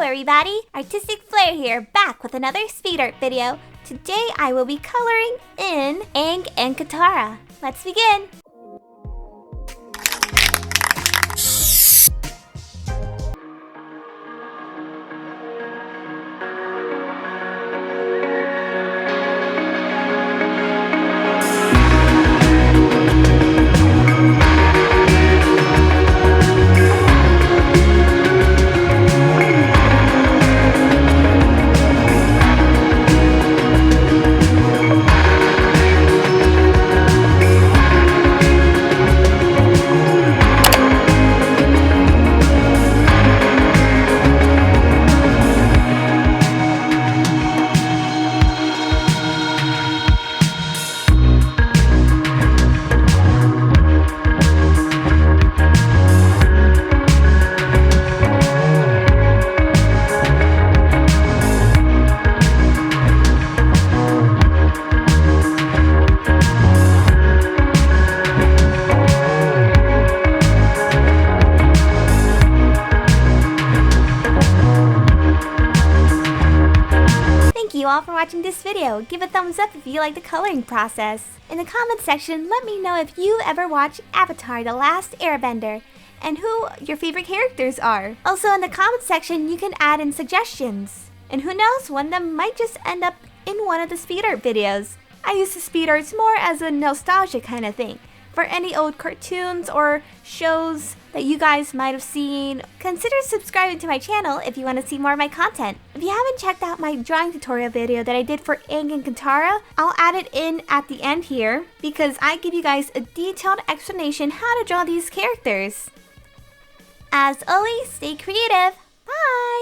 everybody, Artistic Flair here, back with another speed art video. Today I will be coloring in Aang and Katara. Let's begin! Thank you all for watching this video. Give a thumbs up if you like the coloring process. In the comment section, let me know if you ever watched Avatar: The Last Airbender and who your favorite characters are. Also in the comment section, you can add in suggestions. And who knows, one of them might just end up in one of the speed art videos. I use the speed arts more as a nostalgia kind of thing. For any old cartoons or shows that you guys might have seen, consider subscribing to my channel if you want to see more of my content. If you haven't checked out my drawing tutorial video that I did for Aang and Katara, I'll add it in at the end here because I give you guys a detailed explanation how to draw these characters. As always, stay creative. Bye!